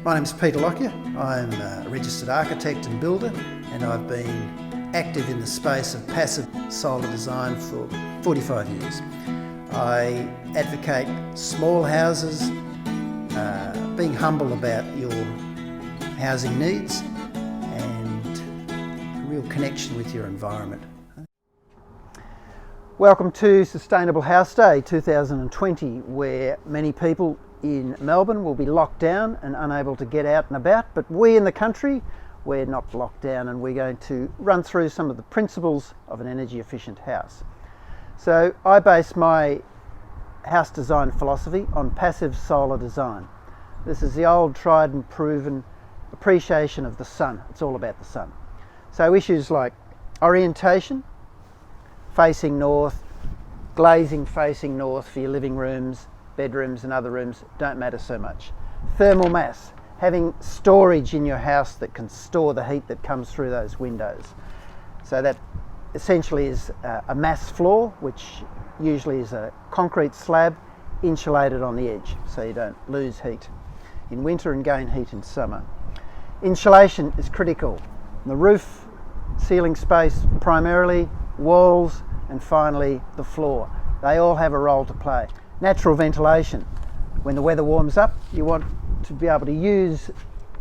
My name's Peter Lockyer. I'm a registered architect and builder, and I've been active in the space of passive solar design for 45 years. I advocate small houses, being humble about your housing needs and a real connection with your environment. Welcome to Sustainable House Day 2020, where many people in Melbourne will be locked down and unable to get out and about, but we in the country, we're not locked down, and we're going to run through some of the principles of an energy efficient house. So I base my house design philosophy on passive solar design. This is the old tried and proven appreciation of the sun. It's all about the sun. So issues like orientation, facing north, glazing facing north for your living rooms, bedrooms and other rooms don't matter so much. Thermal mass, having storage in your house that can store the heat that comes through those windows. So that essentially is a mass floor, which usually is a concrete slab insulated on the edge, so you don't lose heat in winter and gain heat in summer. Insulation is critical. The roof, ceiling space primarily, walls, and finally the floor. They all have a role to play. Natural ventilation. When the weather warms up, you want to be able to use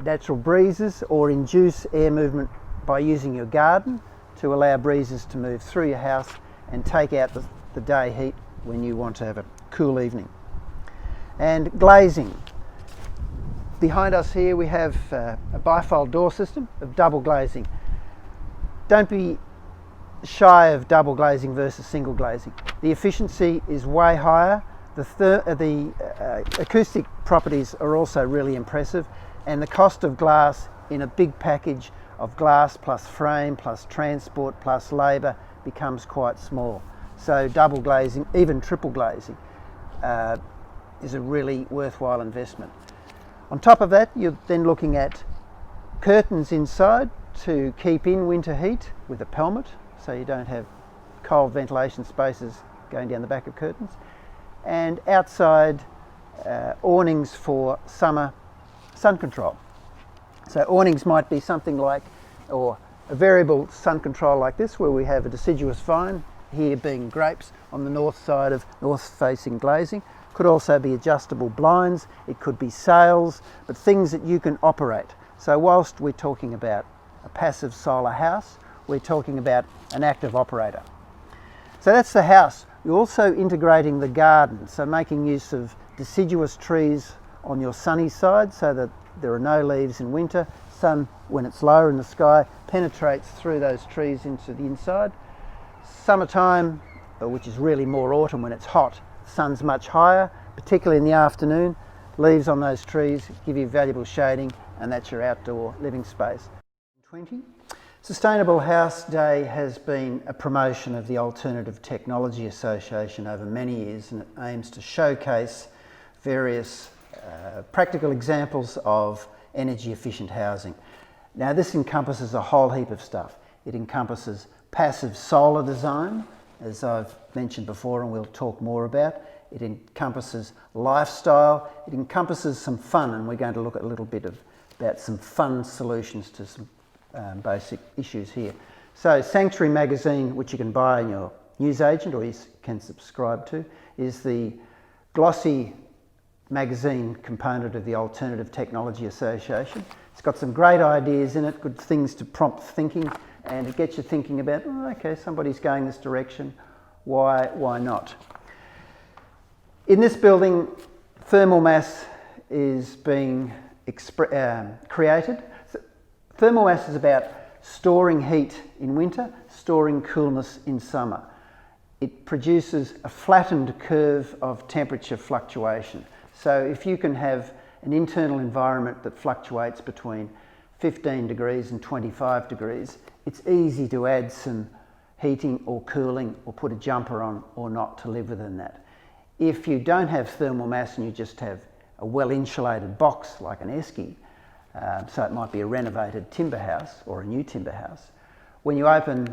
natural breezes or induce air movement by using your garden to allow breezes to move through your house and take out the day heat when you want to have a cool evening. And glazing. Behind us here we have a bifold door system of double glazing. Don't be shy of double glazing versus single glazing. The efficiency is way higher. The acoustic properties are also really impressive, and the cost of glass in a big package of glass plus frame plus transport plus labour becomes quite small. So double glazing, even triple glazing, is a really worthwhile investment. On top of that, you're then looking at curtains inside to keep in winter heat with a pelmet, so you don't have cold ventilation spaces going down the back of curtains. And outside awnings for summer sun control. So awnings might be something like, or a variable sun control like this, where we have a deciduous vine, here being grapes on the north side of north-facing glazing. Could also be adjustable blinds, it could be sails, but things that you can operate. So whilst we're talking about a passive solar house, we're talking about an active operator. So that's the house. You're also integrating the garden, so making use of deciduous trees on your sunny side so that there are no leaves in winter. Sun, when it's lower in the sky, penetrates through those trees into the inside. Summertime, which is really more autumn when it's hot, the sun's much higher, particularly in the afternoon. Leaves on those trees give you valuable shading, and that's your outdoor living space. 20. Sustainable House Day has been a promotion of the Alternative Technology Association over many years, and it aims to showcase various practical examples of energy efficient housing. Now this encompasses a whole heap of stuff. It encompasses passive solar design, as I've mentioned before and we'll talk more about. It encompasses lifestyle, it encompasses some fun, and we're going to look at a little bit about some fun solutions to some basic issues here. So Sanctuary magazine, which you can buy in your newsagent or you can subscribe to, is the glossy magazine component of the Alternative Technology Association. It's got some great ideas in it, good things to prompt thinking, and it gets you thinking about, okay, somebody's going this direction, why not? In this building, thermal mass is being created. Thermal mass is about storing heat in winter, storing coolness in summer. It produces a flattened curve of temperature fluctuation. So if you can have an internal environment that fluctuates between 15 degrees and 25 degrees, it's easy to add some heating or cooling or put a jumper on or not to live within that. If you don't have thermal mass and you just have a well-insulated box like an esky, so it might be a renovated timber house or a new timber house, when you open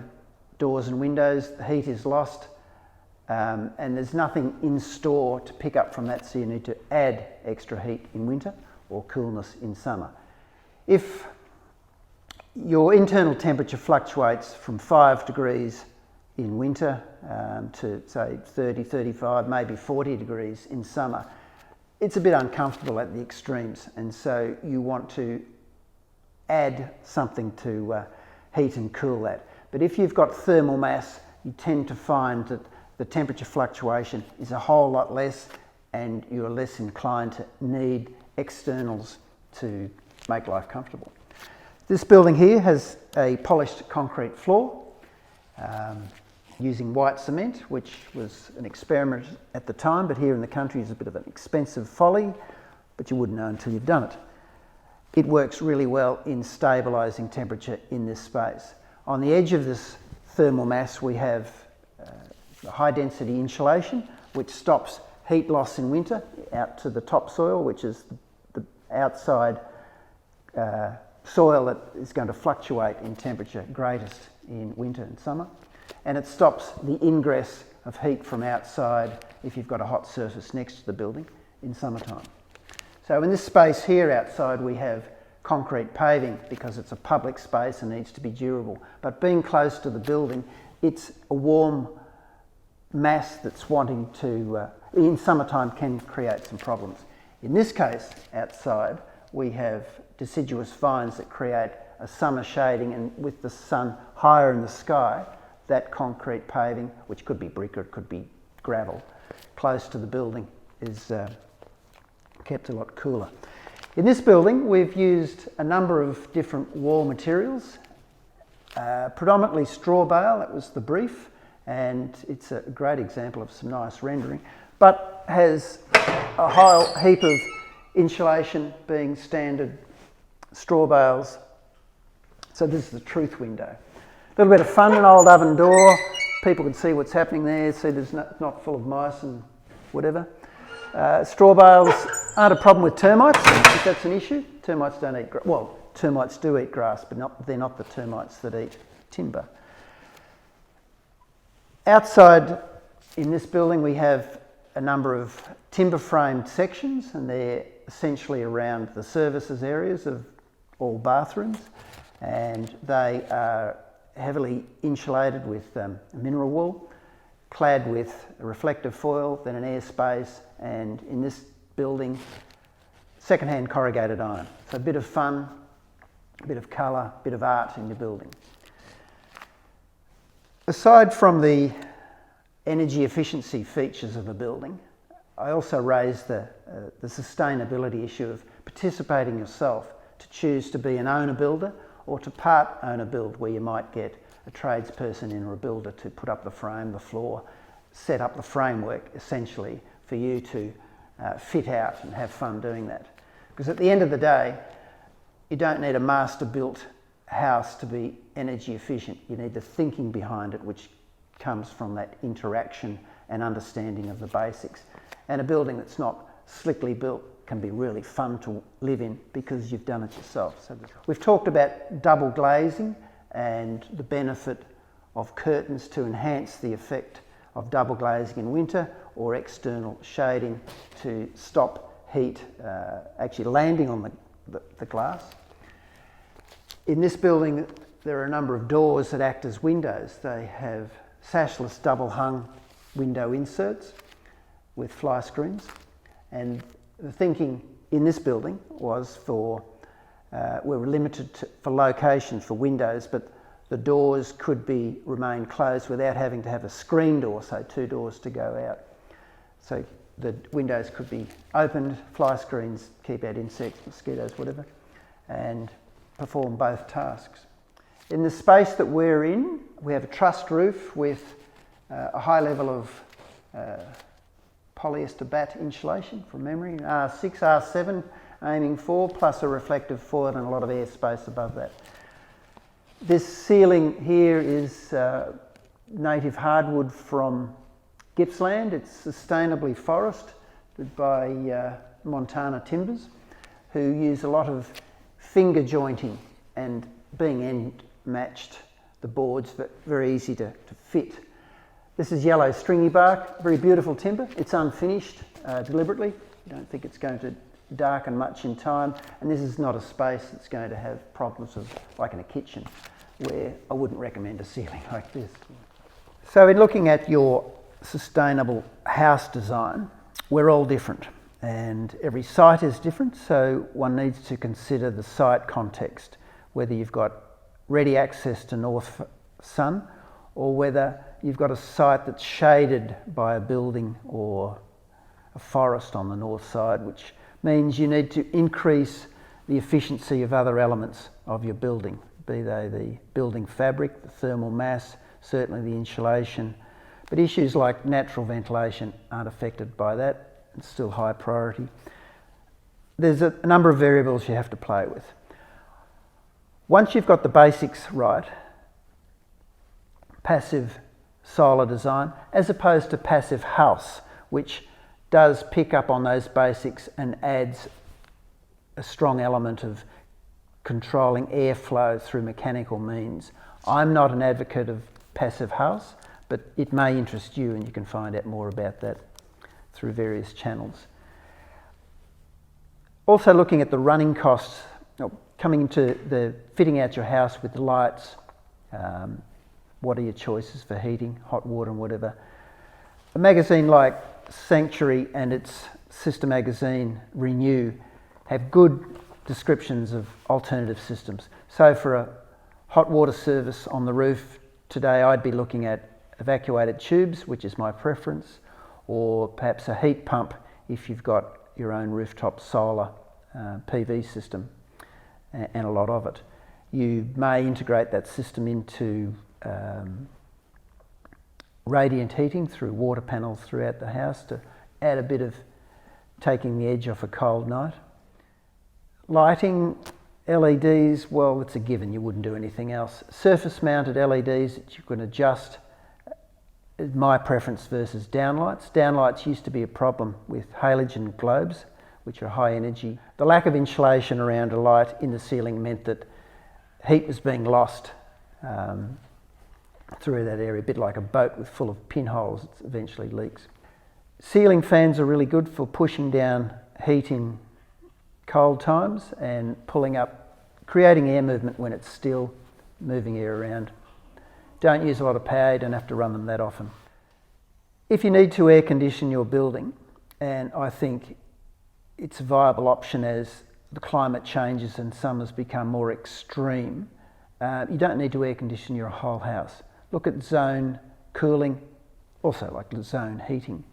doors and windows, the heat is lost, and there's nothing in store to pick up from that, so you need to add extra heat in winter or coolness in summer. If your internal temperature fluctuates from 5 degrees in winter to say 30, 35, maybe 40 degrees in summer, it's a bit uncomfortable at the extremes, and so you want to add something to heat and cool that. But if you've got thermal mass, you tend to find that the temperature fluctuation is a whole lot less, and you're less inclined to need externals to make life comfortable. This building here has a polished concrete floor using white cement, which was an experiment at the time, but here in the country is a bit of an expensive folly, but you wouldn't know until you've done it. It works really well in stabilising temperature in this space. On the edge of this thermal mass we have high density insulation, which stops heat loss in winter out to the topsoil, which is the outside soil that is going to fluctuate in temperature greatest in winter and summer. And it stops the ingress of heat from outside if you've got a hot surface next to the building in summertime. So in this space here outside we have concrete paving because it's a public space and needs to be durable. But being close to the building, it's a warm mass that's wanting to, in summertime, can create some problems. In this case, outside, we have deciduous vines that create a summer shading, and with the sun higher in the sky, that concrete paving, which could be brick or it could be gravel, close to the building is kept a lot cooler. In this building, we've used a number of different wall materials, predominantly straw bale, that was the brief, and it's a great example of some nice rendering, but has a whole heap of insulation being standard straw bales. So this is the truth window. A little bit of fun, an old oven door. People can see what's happening there, see there's not full of mice and whatever. Straw bales aren't a problem with termites, if that's an issue. Termites don't eat grass. Well, termites do eat grass, but they're not the termites that eat timber. Outside in this building we have a number of timber framed sections, and they're essentially around the services areas of all bathrooms, and they are heavily insulated with mineral wool, clad with a reflective foil, then an air space, and in this building second-hand corrugated iron. So a bit of fun, a bit of colour, a bit of art in your building. Aside from the energy efficiency features of a building, I also raised the sustainability issue of participating yourself to choose to be an owner builder or to part owner build, where you might get a tradesperson in or a builder to put up the frame, the floor, set up the framework essentially for you to fit out and have fun doing that. Because at the end of the day, you don't need a master built house to be energy efficient. You need the thinking behind it, which comes from that interaction and understanding of the basics. And a building that's not slickly built can be really fun to live in because you've done it yourself. So we've talked about double glazing and the benefit of curtains to enhance the effect of double glazing in winter, or external shading to stop heat actually landing on the glass. In this building there are a number of doors that act as windows. They have sashless double hung window inserts with fly screens, and the thinking in this building was we were limited for location for windows, but the doors could remain closed without having to have a screen door, so 2 doors to go out. So the windows could be opened, fly screens keep out insects, mosquitoes, whatever, and perform both tasks. In the space that we're in, we have a trussed roof with a high level of polyester batt insulation from memory, R6, R7 aiming for, plus a reflective foil and a lot of air space above that. This ceiling here is native hardwood from Gippsland. It's sustainably forested by Montana Timbers, who use a lot of finger jointing and being end matched, the boards, but very easy to fit. This is yellow stringy bark, very beautiful timber. It's unfinished deliberately. You don't think it's going to darken much in time, and this is not a space that's going to have problems of, like in a kitchen, where I wouldn't recommend a ceiling like this. So in looking at your sustainable house design, we're all different and every site is different, so one needs to consider the site context, whether you've got ready access to north sun or whether you've got a site that's shaded by a building or a forest on the north side, which means you need to increase the efficiency of other elements of your building, be they the building fabric, the thermal mass, certainly the insulation, but issues like natural ventilation aren't affected by that. It's still high priority. There's a number of variables you have to play with. Once you've got the basics right, passive solar design, as opposed to passive house, which does pick up on those basics and adds a strong element of controlling airflow through mechanical means. I'm not an advocate of passive house, but it may interest you and you can find out more about that through various channels. Also looking at the running costs, coming into the fitting out your house with the lights, what are your choices for heating, hot water and whatever. A magazine like Sanctuary and its sister magazine Renew have good descriptions of alternative systems. So for a hot water service on the roof today, I'd be looking at evacuated tubes, which is my preference, or perhaps a heat pump if you've got your own rooftop solar PV system and a lot of it. You may integrate that system into radiant heating through water panels throughout the house to add a bit of taking the edge off a cold night. Lighting, LEDs, well, it's a given, you wouldn't do anything else. Surface mounted LEDs that you can adjust, my preference versus downlights. Downlights used to be a problem with halogen globes, which are high energy. The lack of insulation around a light in the ceiling meant that heat was being lost through that area, a bit like a boat with full of pinholes, it eventually leaks. Ceiling fans are really good for pushing down heat in cold times and pulling up, creating air movement when it's still, moving air around. Don't use a lot of power, you don't have to run them that often. If you need to air condition your building, and I think it's a viable option as the climate changes and summers become more extreme, you don't need to air condition your whole house. Look at zone cooling, also like zone heating,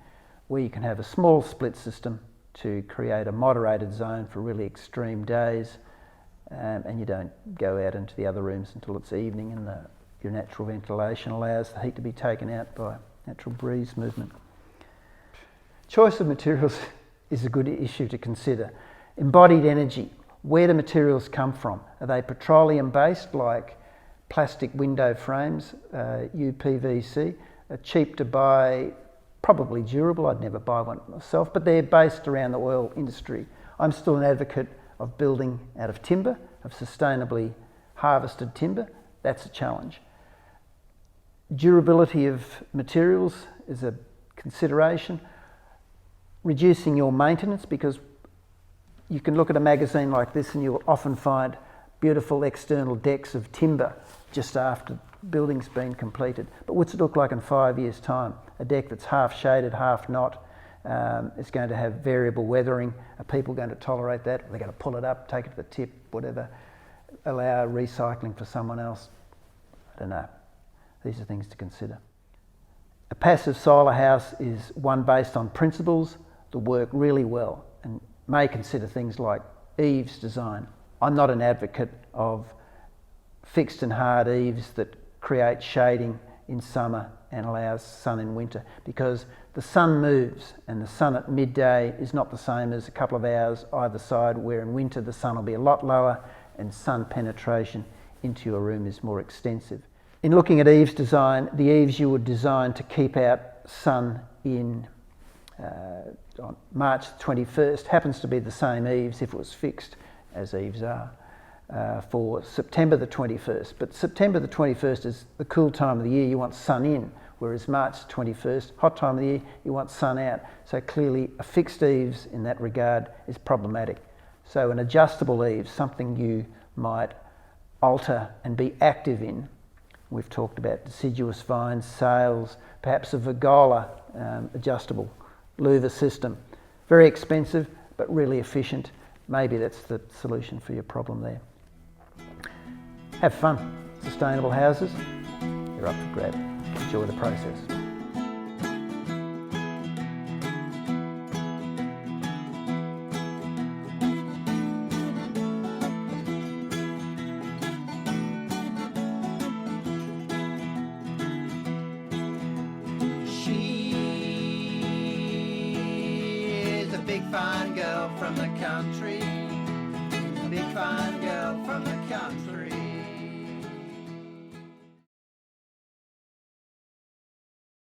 where you can have a small split system to create a moderated zone for really extreme days, and you don't go out into the other rooms until it's evening and your natural ventilation allows the heat to be taken out by natural breeze movement. Choice of materials is a good issue to consider. Embodied energy, where do materials come from? Are they petroleum based like plastic window frames, UPVC, are cheap to buy, probably durable, I'd never buy one myself, but they're based around the oil industry. I'm still an advocate of building out of timber, of sustainably harvested timber. That's a challenge. Durability of materials is a consideration. Reducing your maintenance, because you can look at a magazine like this and you'll often find beautiful external decks of timber just after building's been completed. But what's it look like in 5 years' time? A deck that's half shaded, half not, is going to have variable weathering. Are people going to tolerate that? Are they going to pull it up, take it to the tip, whatever, allow recycling for someone else? I don't know. These are things to consider. A passive solar house is one based on principles that work really well and may consider things like eaves design. I'm not an advocate of fixed and hard eaves that create shading in summer and allows sun in winter, because the sun moves and the sun at midday is not the same as a couple of hours either side, where in winter the sun will be a lot lower and sun penetration into your room is more extensive. In looking at eaves design, the eaves you would design to keep out sun in on March 21st happens to be the same eaves, if it was fixed, as eaves are, for September the 21st. But September the 21st is the cool time of the year, you want sun in. whereas March 21st, hot time of the year, you want sun out. So clearly a fixed eaves in that regard is problematic. So an adjustable eaves, something you might alter and be active in. We've talked about deciduous vines, sails, perhaps a Virgola adjustable louver system. Very expensive, but really efficient. Maybe that's the solution for your problem there. Have fun. Sustainable houses, they're up for grab. Enjoy the process. Big fine girl from the country, big fine girl from the country.